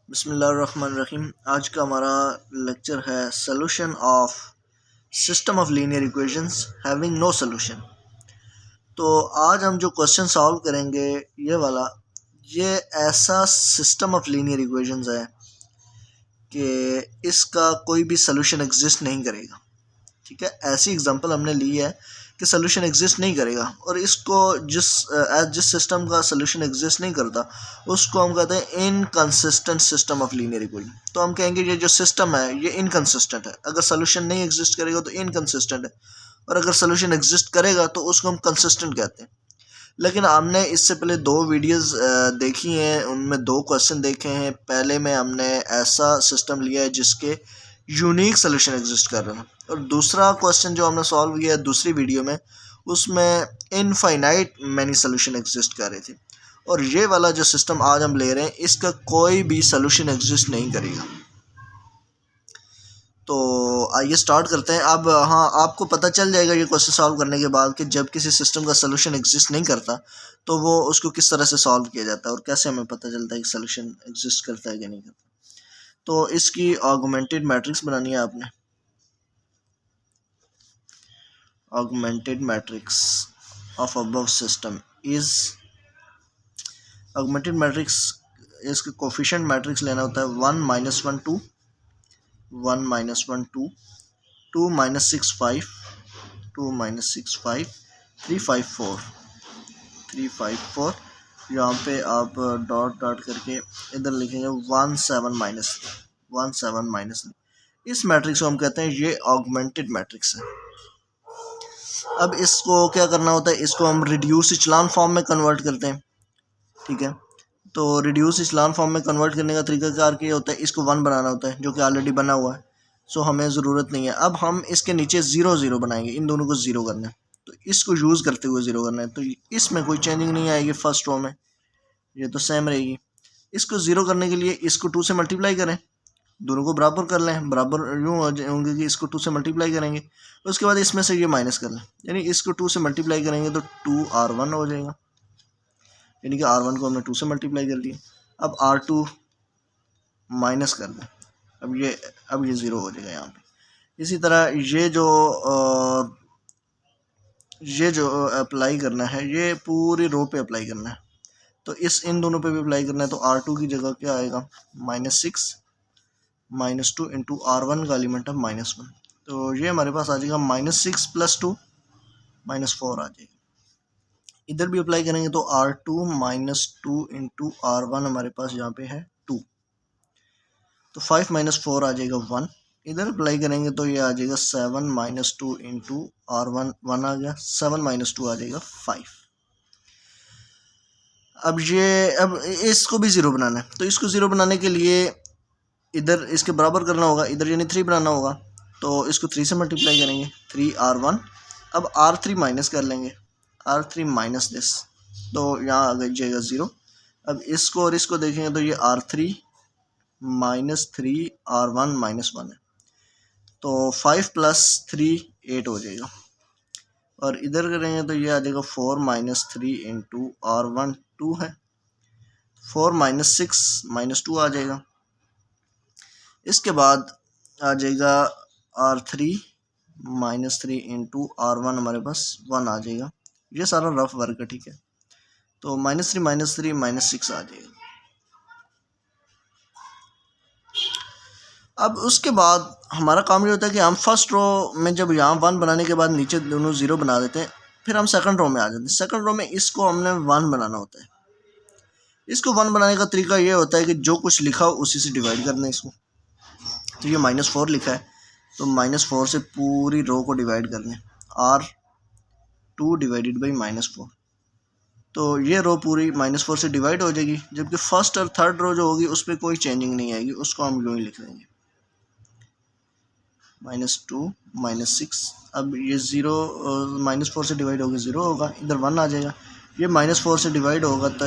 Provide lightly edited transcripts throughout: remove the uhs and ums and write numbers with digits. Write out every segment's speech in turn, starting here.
बिस्मिल्लाहिर्रहमानिर्रहीम। आज का हमारा लेक्चर है solution of system of linear equations having no solution. तो आज हम जो क्वेश्चन सॉल्व करेंगे ये ऐसा सिस्टम ऑफ लीनियर इक्वेशंस है कि इसका कोई भी सॉल्यूशन एग्जिस्ट नहीं करेगा। ठीक है, ऐसी एग्जांपल हमने ली है कि सोल्यूशन एग्जिस्ट नहीं करेगा और इसको जिस सिस्टम का सोल्यूशन एग्जिस्ट नहीं करता उसको हम कहते हैं inconsistent system of linear equation. तो हम कहेंगे ये जो सिस्टम है ये इनकंसिस्टेंट है। अगर सोल्यूशन नहीं एग्जिस्ट करेगा तो इनकंसिस्टेंट है, और अगर सोल्यूशन एग्जिस्ट करेगा तो उसको हम कंसिस्टेंट कहते हैं। लेकिन हमने इससे पहले दो वीडियोस देखी हैं, उनमें दो क्वेश्चन देखे हैं। पहले में हमने ऐसा सिस्टम लिया है जिसके यूनिक सोल्यूशन एग्जिस्ट कर रहा है, और दूसरा क्वेश्चन जो हमने सॉल्व किया है दूसरी वीडियो में, उसमें इनफाइनाइट मैनी सोल्यूशन एग्जिस्ट कर रहे थे। और ये वाला जो सिस्टम आज हम ले रहे हैं इसका कोई भी सोल्यूशन एग्जिस्ट नहीं करेगा। तो आइए स्टार्ट करते हैं। अब हाँ, आपको पता चल जाएगा ये क्वेश्चन सॉल्व करने के बाद कि जब किसी सिस्टम का सोल्यूशन एग्जिस्ट नहीं करता तो वो उसको किस तरह से सॉल्व किया जाता है और कैसे हमें पता चलता है कि सोल्यूशन एग्जिस्ट करता है कि नहीं करता। तो इसकी ऑगमेंटेड मैट्रिक्स बनानी है आपने। Augmented matrix of above system is augmented matrix, इसके कोफिशिएंट मैट्रिक्स लेना होता है 1 -1 2 1 -1 2 2 -6 5 2 -6 5 3 5 4 3 5 4। यहाँ पे आप डॉट डॉट करके इधर लिखेंगे 1 7 -1 7 -। इस मैट्रिक्स को हम कहते हैं ये ऑगमेंटेड मैट्रिक्स है। अब इसको क्या करना होता है, इसको हम रिड्यूस इचलान फॉर्म में कन्वर्ट करते हैं। ठीक है, तो रिड्यूस इचलान फॉर्म में कन्वर्ट करने का तरीकाकार क्या होता है, इसको 1 बनाना होता है जो कि ऑलरेडी बना हुआ है, सो हमें ज़रूरत नहीं है। अब हम इसके नीचे 0 0 बनाएंगे, इन दोनों को 0 करना है, तो इसको यूज़ करते हुए 0 करना है। तो इसमें कोई चेंजिंग नहीं आएगी, फर्स्ट रो में ये तो सेम रहेगी। इसको 0 करने के लिए इसको 2 से मल्टीप्लाई करें, दोनों को बराबर कर लें, बराबर यूँ होंगे कि इसको 2 से मल्टीप्लाई करेंगे, उसके बाद इसमें से ये माइनस कर लें, यानी इसको 2 से मल्टीप्लाई करेंगे तो 2r1 हो जाएगा, यानी कि r1 को हमने 2 से मल्टीप्लाई कर लिया। अब r2 माइनस कर दें, अब ये 0 हो जाएगा यहाँ पे। इसी तरह ये जो अप्लाई करना है ये पूरी रो पे अप्लाई करना है, तो इन दोनों पे भी अप्लाई करना है। तो r2 की जगह क्या आएगा, -6 -2 इंटू r1 का एलिमेंट है -1, तो ये हमारे पास आ जाएगा -6 + 2 -4 आ जाएगा। इधर भी अप्लाई करेंगे तो r2 -2 इंटू r1 हमारे पास यहाँ पे है 2, तो 5 -4 आ जाएगा 1। इधर अप्लाई करेंगे तो ये आ जाएगा 7 -2 इंटू r1 1 आ गया, 7 -2 आ जाएगा 5। अब इसको भी 0 बनाना है, तो इसको 0 बनाने के लिए इधर इसके बराबर करना होगा, इधर यानी 3 बनाना होगा, तो इसको 3 से मल्टीप्लाई करेंगे 3r1। अब r3 माइनस कर लेंगे, r3 माइनस दिस, तो यहाँ आ जाएगा 0। अब इसको और इसको देखेंगे तो ये r3 -3r1 -1 है, तो 5 + 3 8 हो जाएगा। और इधर करेंगे तो ये आ जाएगा 4 -3 इंटू r1 2 है, 4 -6 -2 आ जाएगा। इसके बाद आ जाएगा r3 -3 इंटू r1 हमारे पास 1 आ जाएगा। ये सारा रफ वर्क है, ठीक है, तो -3 -3 -6 आ जाएगा। अब उसके बाद हमारा काम ये होता है कि हम फर्स्ट रो में जब यहाँ 1 बनाने के बाद नीचे दोनों 0 बना देते हैं, फिर हम सेकंड रो में आ जाते हैं। सेकंड रो में इसको हमने 1 बनाना होता है। इसको 1 बनाने का तरीका ये होता है कि जो कुछ लिखा हो उसी से डिवाइड कर दें इसको। तो ये -4 लिखा है, तो -4 से पूरी रो को डिवाइड कर लें, r2 डिवाइडेड बाई -4, तो ये रो पूरी -4 से डिवाइड हो जाएगी। जबकि फर्स्ट और थर्ड रो जो होगी उस पर कोई चेंजिंग नहीं आएगी, उसको हम यूँ ही लिख देंगे -2 -6। अब ये 0 -4 से डिवाइड होगा 0 होगा, इधर 1 आ जाएगा। ये -4 से डिवाइड होगा तो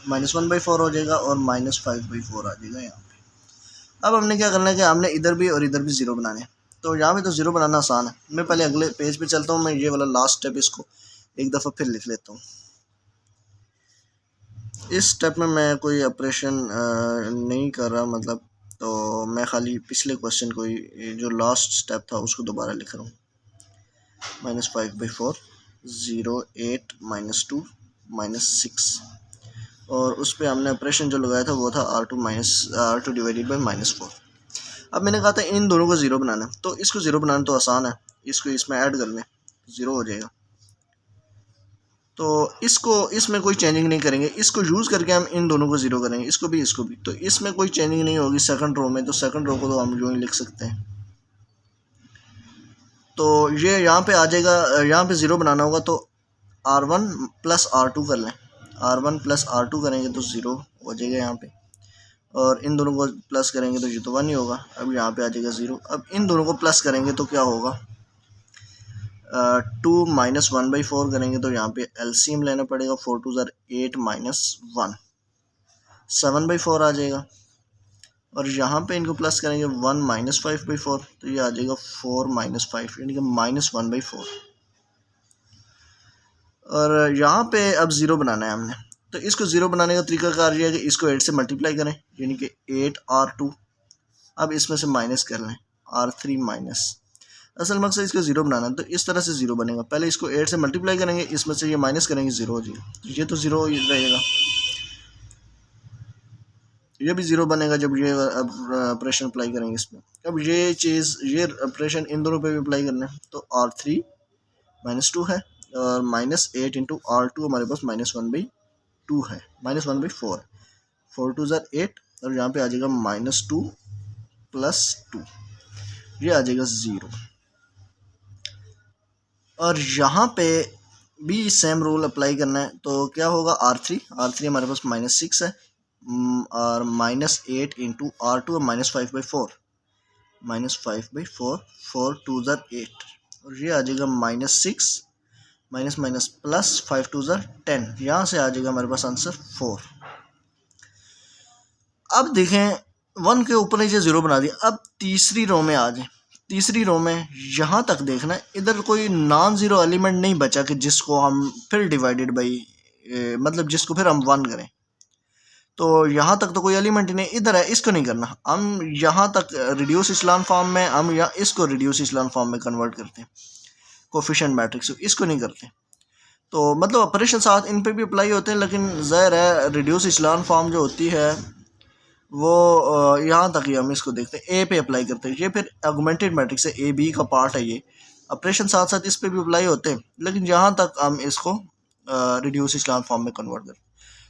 -1/4 हो जाएगा और -5/4 आ जाएगा यहाँ पे। अब हमने क्या करना है कि हमने इधर भी और इधर भी 0 बनाने हैं, तो यहाँ पे तो 0 बनाना आसान है। मैं पहले अगले पेज पे चलता हूँ, मैं ये वाला लास्ट स्टेप इसको एक दफ़ा फिर लिख लेता हूँ। इस स्टेप में मैं कोई ऑपरेशन नहीं कर रहा, मतलब तो मैं खाली पिछले क्वेश्चन को ही जो लास्ट स्टेप था उसको दोबारा लिख रहा हूँ। -5/4 0 8 -2 -6 और उस पर हमने ऑपरेशन जो लगाया था वो था R2 डिवाइडेड बाई -4। अब मैंने कहा था इन दोनों को ज़ीरो बनाना है, तो इसको ज़ीरो बनाना तो आसान है, इसको इसमें ऐड कर लें, ज़ीरो हो जाएगा। तो इसको इसमें कोई चेंजिंग नहीं करेंगे, इसको यूज़ करके हम इन दोनों को ज़ीरो करेंगे, इसको भी इसको भी, तो इसमें कोई चेंजिंग नहीं होगी सेकंड रो में, तो सेकंड रो को तो हम यूँ ही लिख सकते हैं। तो ये यहाँ पे आ जाएगा, यहाँ पे ज़ीरो बनाना होगा तो R1 + R2 कर लें, R1 + R2 करेंगे तो ज़ीरो हो जाएगा यहाँ पे, और इन दोनों को प्लस करेंगे तो ये तो 1 ही होगा। अब यहाँ पे आ जाएगा ज़ीरो। अब इन दोनों को प्लस करेंगे तो क्या होगा, 2 - 1/4 करेंगे तो यहाँ पे एलसीएम लेना पड़ेगा, 4 2 ज़ार 8 -1 7/4 आ जाएगा। और यहाँ पे इनको प्लस करेंगे 1 - 5/4 तो ये आ जाएगा 4 - 5 यानी कि -1/4। और यहाँ पे अब ज़ीरो बनाना है हमने, तो इसको ज़ीरो बनाने का तरीकाकार ये है कि इसको 8 से मल्टीप्लाई करें, यानी कि 8R2। अब इसमें से माइनस कर लें R3 माइनस, असल मकसद इसको ज़ीरो बनाना है, तो इस तरह से ज़ीरो बनेगा। पहले इसको 8 से मल्टीप्लाई करेंगे, इसमें से ये माइनस करेंगे, ज़ीरो हो जाएगा, तो ये तो ज़ीरो रहेगा। ये भी ज़ीरो बनेगा जब ये ऑपरेशन अप्लाई करेंगे इसमें। अब ये चीज़, ये ऑपरेशन इन दोनों पे भी अप्लाई करना है, तो R3 -2 है और -8 × R2 हमारे पास -1/2 है, -1/4 4 2 ज़ार 8 और यहाँ पे आ जाएगा -2 + 2, ये आ जाएगा ज़ीरो। और यहाँ पे भी सेम रूल अप्लाई करना है, तो क्या होगा, R3 हमारे पास -6 है और -8 × R2 -5/4 -5/4 4 2 ज़ार 8 और ये आ जाएगा -6 माइनस प्लस 5 2 ज़ार 10, यहाँ से आ जाएगा हमारे पास आंसर 4। अब देखें 1 के ऊपर नीचे ज़ीरो बना दिया। अब तीसरी रो में आ जाए, तीसरी रो में यहाँ तक देखना है, इधर कोई नॉन ज़ीरो एलिमेंट नहीं बचा कि जिसको हम फिर डिवाइडेड बाई मतलब जिसको फिर हम 1 करें, तो यहाँ तक तो कोई एलिमेंट ही नहीं, इधर है, इसको नहीं करना। हम यहाँ तक रिड्यूस इचेलॉन फॉर्म में, हम यहाँ इसको रिड्यूस इचेलॉन फॉर्म में कन्वर्ट करते हैं कोफिशिएंट मैट्रिक्स, इसको नहीं करते। तो मतलब ऑपरेशन साथ इन पे भी अप्लाई होते हैं, लेकिन ज़ाहिर है रिड्यूस इचेलॉन फॉर्म जो होती है वो यहाँ तक ही हम इसको देखते हैं, ए पे अप्लाई करते हैं। ये फिर ऑगमेंटेड मैट्रिक्स है, ए बी का पार्ट है ये, ऑपरेशन साथ साथ इस पे भी अप्लाई होते हैं, लेकिन यहाँ तक हम इसको रिड्यूस इचेलॉन फॉर्म में कन्वर्ट करते हैं।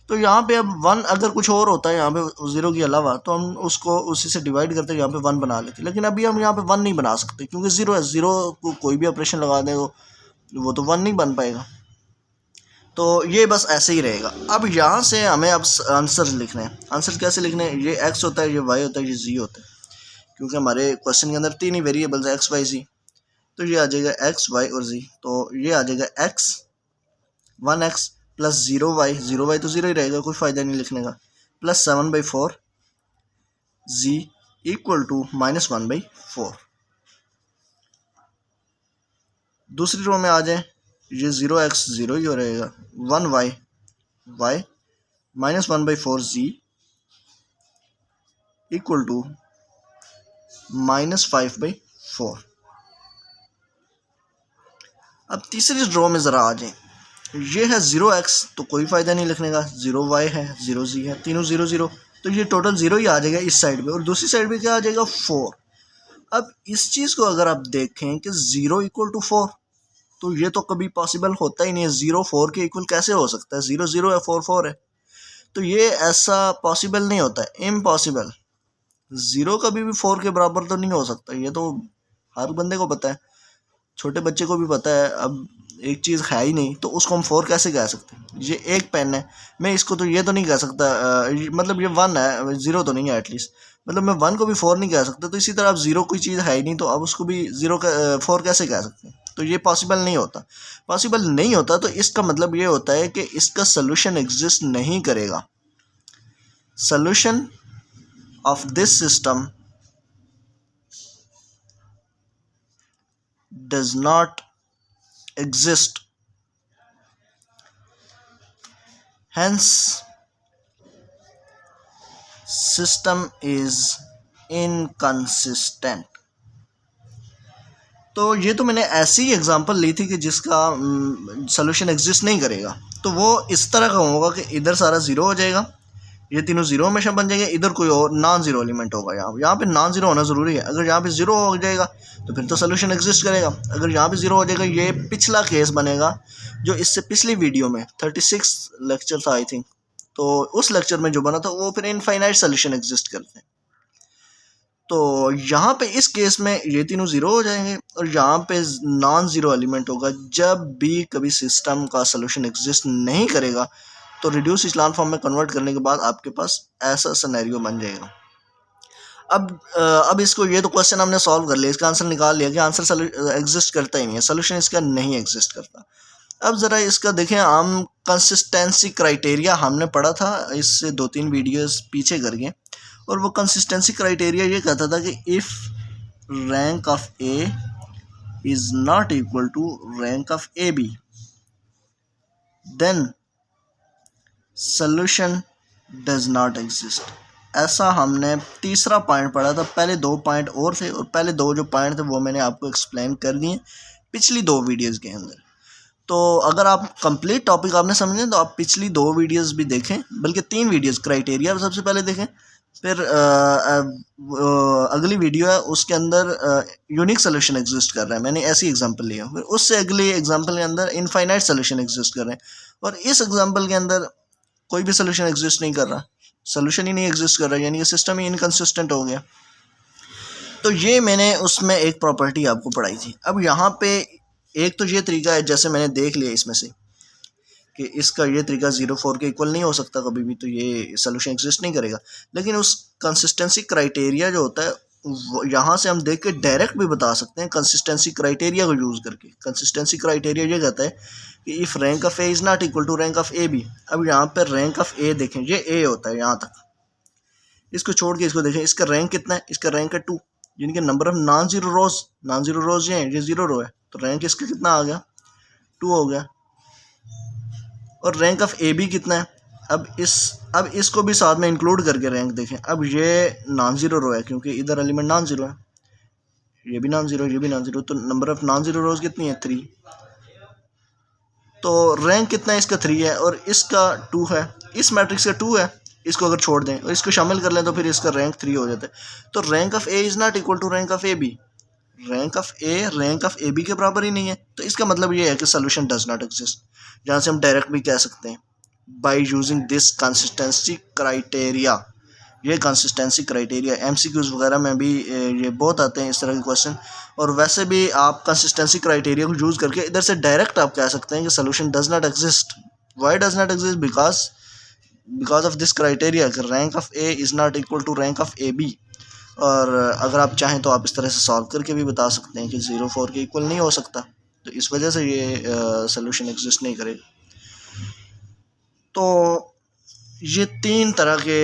तो यहाँ पे अब 1 अगर कुछ और होता है यहाँ पे ज़ीरो के अलावा, तो हम उसको उसी से डिवाइड करते हैं, यहाँ पे 1 बना लेते हैं, लेकिन अभी हम यहाँ पे 1 नहीं बना सकते क्योंकि ज़ीरो है, ज़ीरो को कोई भी ऑपरेशन लगा दें वो तो 1 नहीं बन पाएगा, तो ये बस ऐसे ही रहेगा। अब यहाँ से हमें अब आंसर लिखने हैं। आंसर कैसे लिखने हैं, ये x होता है, ये y होता है, ये z होता है, क्योंकि हमारे क्वेश्चन के अंदर 3 ही वेरिएबल्स है x y z, तो ये आ जाएगा x y और z, तो ये आ जाएगा x 1x + 0y, 0y तो 0 ही रहेगा, कोई फ़ायदा नहीं लिखने का, + 7/4 z = -1/4। दूसरी रो में आ जाए, ये 0x 0 ही हो रहेगा, 1y y -1/4 z = -5/4। अब तीसरी रो में ज़रा आ जाए, ये है 0x तो कोई फ़ायदा नहीं लिखने का, 0y है, 0z है, तीनों 0 0, तो ये टोटल 0 ही आ जाएगा इस साइड पे, और दूसरी साइड पे क्या आ जाएगा 4। अब इस चीज़ को अगर आप देखें कि 0 = 4, तो ये तो कभी पॉसिबल होता ही नहीं है, 0 4 के इक्वल कैसे हो सकता है, 0 0 है, 4 4 है, तो ये ऐसा पॉसिबल नहीं होता है, इम्पॉसिबल। 0 कभी भी 4 के बराबर तो नहीं हो सकता, ये तो हर बंदे को पता है, छोटे बच्चे को भी पता है। अब एक चीज़ है ही नहीं तो उसको हम 4 कैसे कह सकते हैं, ये एक पेन है, मैं इसको तो ये तो नहीं कह सकता, मतलब ये 1 है, 0 तो नहीं है एटलीस्ट, मतलब मैं 1 को भी 4 नहीं कह सकता, तो इसी तरह अब 0 कोई चीज़ है ही नहीं, तो अब उसको भी 4 कैसे कह सकते हैं, तो ये पॉसिबल नहीं होता। पॉसिबल नहीं होता तो इसका मतलब ये होता है कि इसका सलूशन एग्जिस्ट नहीं करेगा। Solution of this system does not exist, hence system is inconsistent. तो ये तो मैंने ऐसी एग्जांपल ली थी कि जिसका सॉल्यूशन एग्जिस्ट नहीं करेगा। तो वो इस तरह का होगा कि इधर सारा ज़ीरो हो जाएगा, ये तीनों ज़ीरो हमेशा बन जाएंगे, इधर कोई और नॉन ज़ीरो एलिमेंट होगा। यहाँ पे नॉन ज़ीरो होना ज़रूरी है। अगर यहाँ पे ज़ीरो हो जाएगा तो फिर तो सोल्यूशन एग्जिस्ट करेगा। अगर यहाँ पे ज़ीरो हो जाएगा, ये पिछला केस बनेगा जो इससे पिछली वीडियो में 36 लेक्चर था आई थिंक, तो उस लेक्चर में जो बना था वो फिर इनफाइनाइट सोल्यूशन एग्जिस्ट करते हैं। तो यहाँ पे इस केस में ये तीनों ज़ीरो हो जाएंगे और यहाँ पे नॉन ज़ीरो एलिमेंट होगा। जब भी कभी सिस्टम का सोल्यूशन एग्जिस्ट नहीं करेगा तो रिड्यूस इचेलॉन फॉर्म में कन्वर्ट करने के बाद आपके पास ऐसा सिनेरियो बन जाएगा। अब इसको, ये तो क्वेश्चन हमने सॉल्व कर लिया, इसका आंसर निकाल लिया कि आंसर एग्जिस्ट करता ही नहीं है, सोल्यूशन इसका नहीं एग्जिस्ट करता। अब ज़रा इसका देखें, हम कंसिस्टेंसी क्राइटेरिया हमने पढ़ा था इससे 2-3 वीडियोस पीछे करके, और वो कंसिस्टेंसी क्राइटेरिया ये कहता था कि if rank of A is not equal to rank of A B then solution does not exist. ऐसा हमने तीसरा पॉइंट पढ़ा था। पहले 2 पॉइंट और थे, और पहले 2 जो पॉइंट थे वो मैंने आपको एक्सप्लेन कर दिए पिछली 2 वीडियोज़ के अंदर। तो अगर आप कंप्लीट टॉपिक आपने समझे तो आप पिछली 2 वीडियोज़ भी देखें, बल्कि 3 वीडियोज़। क्राइटेरिया सबसे पहले देखें, फिर अगली वीडियो है उसके अंदर यूनिक सोल्यूशन एग्जिस्ट कर रहा है, मैंने ऐसी एग्जांपल लिया। फिर उससे अगली एग्जांपल के अंदर इनफाइनाइट सोल्यूशन एग्जिस्ट कर रहे हैं, और इस एग्जांपल के अंदर कोई भी सोल्यूशन एग्जिस्ट नहीं कर रहा, सोल्यूशन ही नहीं एग्जिस्ट कर रहा, यानी कि सिस्टम ही इनकंसिस्टेंट हो गया। तो ये मैंने उसमें एक प्रॉपर्टी आपको पढ़ाई थी। अब यहाँ पे एक तो ये तरीका है, जैसे मैंने देख लिया इसमें से कि इसका ये तरीका 0.4 के इक्वल नहीं हो सकता कभी भी, तो ये सोल्यूशन एग्जिस्ट नहीं करेगा। लेकिन उस कंसिस्टेंसी क्राइटेरिया जो होता है यहाँ से हम देख के डायरेक्ट भी बता सकते हैं कंसिस्टेंसी क्राइटेरिया को यूज़ करके। कंसिस्टेंसी क्राइटेरिया ये कहता है कि if rank of A is not equal to rank of A B. अब यहाँ पर रैंक ऑफ ए देखें, ये ए होता है यहाँ तक, इसको छोड़ के इसको देखें, इसका रैंक कितना है, इसका रैंक है 2, यानी कि नंबर ऑफ नॉन ज़ीरो रोज ये है, ये 0 रो है, तो रैंक इसका कितना आ गया, 2 हो गया। और रैंक ऑफ ए बी कितना है, अब इसको भी साथ में इंक्लूड करके रैंक देखें। अब ये नॉन ज़ीरो रो है क्योंकि इधर एलिमेंट नॉन ज़ीरो है, ये भी नॉन ज़ीरो, ये भी नॉन ज़ीरो, तो नंबर ऑफ नॉन ज़ीरो रोज कितनी है, 3। तो रैंक कितना है इसका, 3 है, और इसका 2 है, इस मैट्रिक्स का 2 है। इसको अगर छोड़ दें और इसको शामिल कर लें तो फिर इसका रैंक 3 हो जाता है। तो rank of A is not equal to rank of A B, rank of A B के बराबर ही नहीं है। तो इसका मतलब ये है कि सोल्यूशन डज नॉट एग्जिस्ट, जहाँ से हम डायरेक्ट भी कह सकते हैं by using this consistency criteria. ये कंसिस्टेंसी क्राइटेरिया एमसीक्यूज़ वगैरह में भी ये बहुत आते हैं इस तरह के क्वेश्चन, और वैसे भी आप कंसिस्टेंसी क्राइटेरिया को यूज़ करके इधर से डायरेक्ट आप कह सकते हैं कि solution does not exist. Why does not exist, because of this criteria, rank of A is not equal to rank of A B. और अगर आप चाहें तो आप इस तरह से सॉल्व करके भी बता सकते हैं कि 0.4 के इक्वल नहीं हो सकता, तो इस वजह से ये सोल्यूशन एग्जिस्ट नहीं करेगा। तो ये 3 तरह के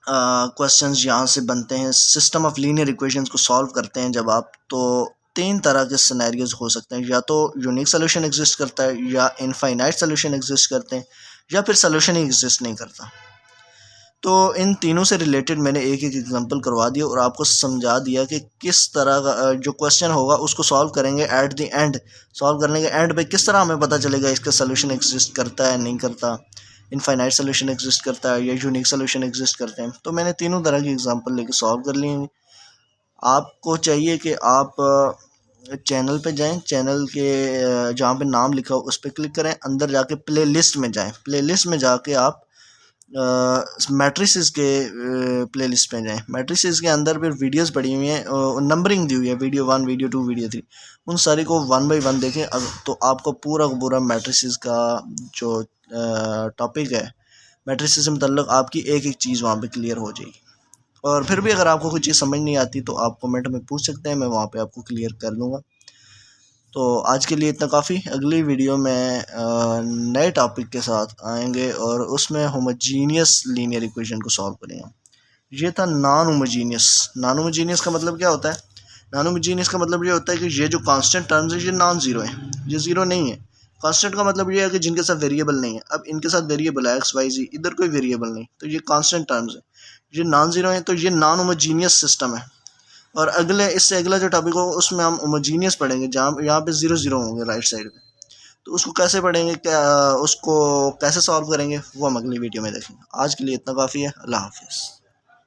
क्वेश्चंस यहाँ से बनते हैं। सिस्टम ऑफ लीनियर इक्वेशंस को सॉल्व करते हैं जब आप, तो 3 तरह के सिनेरियोज हो सकते हैं, या तो यूनिक सोल्यूशन एग्जिस्ट करता है, या इनफाइनाइट सोल्यूशन एग्जिस्ट करते हैं, या फिर सोल्यूशन ही एग्जिस्ट नहीं करता। तो इन तीनों से रिलेटेड मैंने एक एग्जांपल करवा दिया और आपको समझा दिया कि किस तरह का जो क्वेश्चन होगा उसको सॉल्व करेंगे एट द एंड। सॉल्व करने के एंड पे किस तरह हमें पता चलेगा इसका सोल्यूशन एग्जिस्ट करता है नहीं करता, इनफाइनाइट सोल्यूशन एग्जिस्ट करता है या यूनिक सोल्यूशन एग्जिस्ट करते हैं। तो मैंने तीनों तरह की एग्जांपल लेके सॉल्व कर लिए। आपको चाहिए कि आप चैनल पे जाएं, चैनल के जहाँ पे नाम लिखा हो उस पर क्लिक करें, अंदर जाके प्ले लिस्ट में जाएँ, प्ले लिस्ट में जाके आप मैट्रिसेस के प्ले लिस्ट में जाएँ। मैट्रिसेस के अंदर फिर वीडियोस पड़ी हुई हैं, नंबरिंग दी हुई है, वीडियो 1, वीडियो 2, वीडियो 3, उन सारी को 1 बाई 1 देखें। तो आपको पूरा मैट्रिसेस का जो टॉपिक है, मैट्रिसेस से मतलब आपकी एक एक चीज़ वहाँ पे क्लियर हो जाएगी। और फिर भी अगर आपको कोई चीज़ समझ नहीं आती तो आप कमेंट में पूछ सकते हैं, मैं वहाँ पे आपको क्लियर कर दूँगा। तो आज के लिए इतना काफ़ी। अगली वीडियो में नए टॉपिक के साथ आएंगे और उसमें होमोजीनियस लीनियर इक्वेशन को सॉल्व करेंगे। ये था नॉन होमोजीनियस का मतलब क्या होता है? नॉन होमोजीनियस का मतलब ये होता है कि ये जो कांस्टेंट टर्म्स है ये नॉन ज़ीरो है, ये ज़ीरो नहीं है। कांस्टेंट का मतलब ये है कि जिनके साथ वेरिएबल नहीं है। अब इनके साथ वेरिएबल है x y z, इधर कोई वेरिएबल नहीं, तो ये कांस्टेंट टर्म्स है। ये नॉन ज़ीरो है, तो ये नॉन होमोजीनियस सिस्टम है। और इससे अगला जो टॉपिक होगा उसमें हम होमोजीनियस पढ़ेंगे, जहाँ यहाँ पे 0 0 होंगे राइट साइड पे। तो उसको कैसे पढ़ेंगे, क्या उसको कैसे सॉल्व करेंगे, वो हम अगली वीडियो में देखेंगे। आज के लिए इतना काफ़ी है। अल्लाह हाफिज़।